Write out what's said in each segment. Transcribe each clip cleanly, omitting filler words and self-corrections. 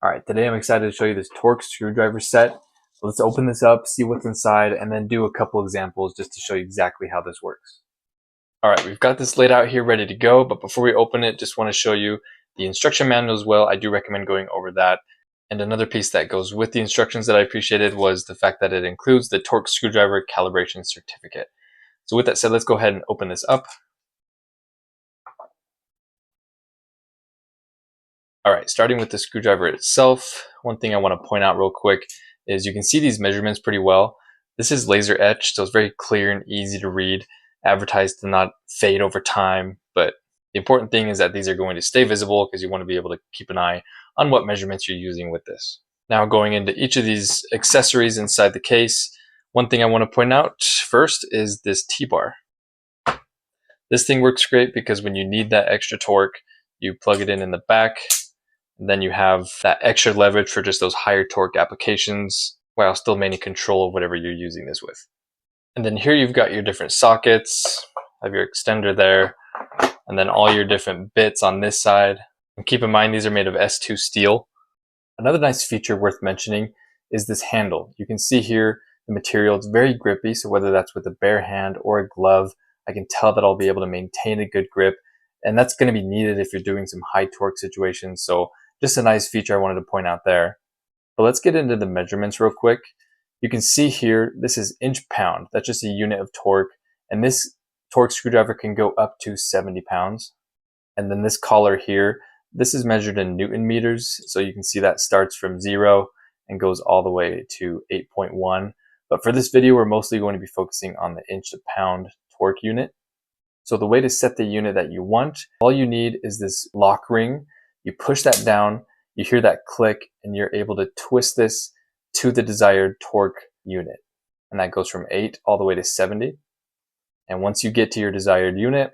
All right, today I'm excited to show you this Torx screwdriver set. So let's open this up, see what's inside, and then do a couple examples just to show you exactly how this works. All right, we've got this laid out here ready to go, but before we open it, just want to show you the instruction manual as well. I do recommend going over that. And another piece that goes with the instructions that I appreciated was the fact that it includes the Torx screwdriver calibration certificate. So with that said, let's go ahead and open this up. All right, starting with the screwdriver itself, one thing I want to point out real quick is you can see these measurements pretty well. This is laser etched, so it's very clear and easy to read, advertised to not fade over time, but the important thing is that these are going to stay visible because you want to be able to keep an eye on what measurements you're using with this. Now going into each of these accessories inside the case, one thing I want to point out first is this T-bar. This thing works great because when you need that extra torque, you plug it in the back, and then you have that extra leverage for just those higher torque applications while still maintaining control of whatever you're using this with. And then here you've got your different sockets, have your extender there, and then all your different bits on this side. And keep in mind, these are made of S2 steel. Another nice feature worth mentioning is this handle. You can see here the material, it's very grippy, so whether that's with a bare hand or a glove, I can tell that I'll be able to maintain a good grip. And that's going to be needed if you're doing some high torque situations. So just a nice feature I wanted to point out there. But let's get into the measurements real quick. You can see here, this is inch pound. That's just a unit of torque. And this Torx screwdriver can go up to 70 pounds. And then this collar here, this is measured in Newton meters. So you can see that starts from 0 and goes all the way to 8.1. But for this video, we're mostly going to be focusing on the inch to pound torque unit. So the way to set the unit that you want, all you need is this lock ring. You push that down, you hear that click, and you're able to twist this to the desired torque unit. And that goes from 8 all the way to 70. And once you get to your desired unit,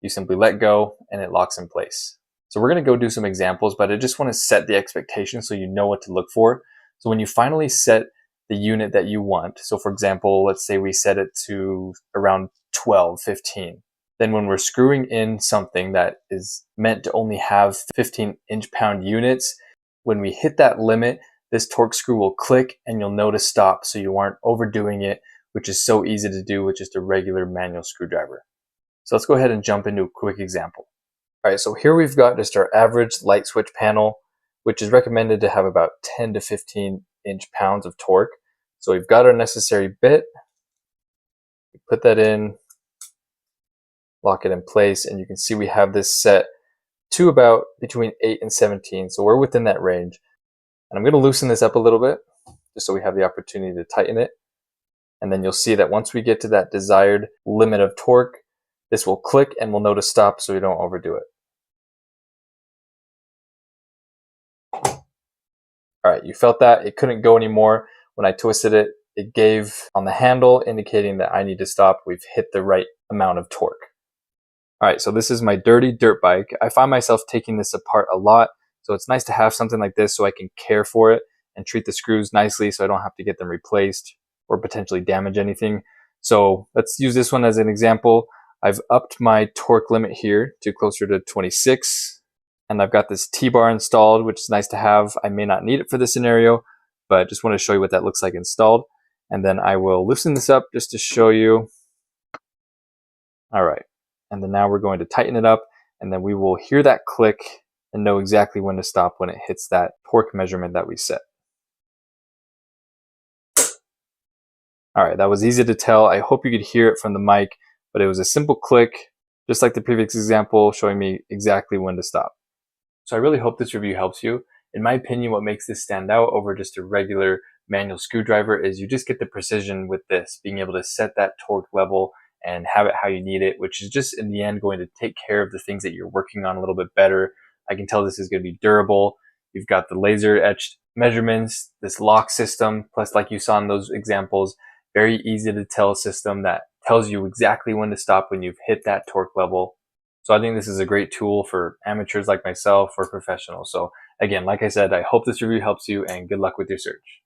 you simply let go and it locks in place. So we're going to go do some examples, but I just want to set the expectation so you know what to look for. So when you finally set the unit that you want, so for example, let's say we set it to around 12, 15. Then when we're screwing in something that is meant to only have 15 inch-pound units, when we hit that limit, this Torx screw will click and you'll know to stop so you aren't overdoing it, which is so easy to do with just a regular manual screwdriver. So let's go ahead and jump into a quick example. All right, so here we've got just our average light switch panel, which is recommended to have about 10 to 15 inch-pounds of torque. So we've got our necessary bit, we put that in, lock it in place, and you can see we have this set to about between 8 and 17, so we're within that range. And I'm going to loosen this up a little bit just so we have the opportunity to tighten it, and then you'll see that once we get to that desired limit of torque, this will click and we'll know to stop so we don't overdo it. All right, you felt that it couldn't go anymore. When I twisted it, it gave on the handle indicating that I need to stop. We've hit the right amount of torque. All right, so this is my dirty dirt bike. I find myself taking this apart a lot, so it's nice to have something like this so I can care for it and treat the screws nicely so I don't have to get them replaced or potentially damage anything. So let's use this one as an example. I've upped my torque limit here to closer to 26, and I've got this T-bar installed, which is nice to have. I may not need it for this scenario, but just want to show you what that looks like installed. And then I will loosen this up just to show you. All right. And then now we're going to tighten it up, and then we will hear that click and know exactly when to stop when it hits that torque measurement that we set. All right, that was easy to tell. I hope you could hear it from the mic, but it was a simple click, just like the previous example, showing me exactly when to stop. So I really hope this review helps you. In my opinion, what makes this stand out over just a regular manual screwdriver is you just get the precision with this, being able to set that torque level and have it how you need it, which is just in the end going to take care of the things that you're working on a little bit better. I can tell this is going to be durable. You've got the laser etched measurements, this lock system, plus like you saw in those examples, very easy to tell system that tells you exactly when to stop when you've hit that torque level. So I think this is a great tool for amateurs like myself or professionals. So again, like I said, I hope this review helps you and good luck with your search.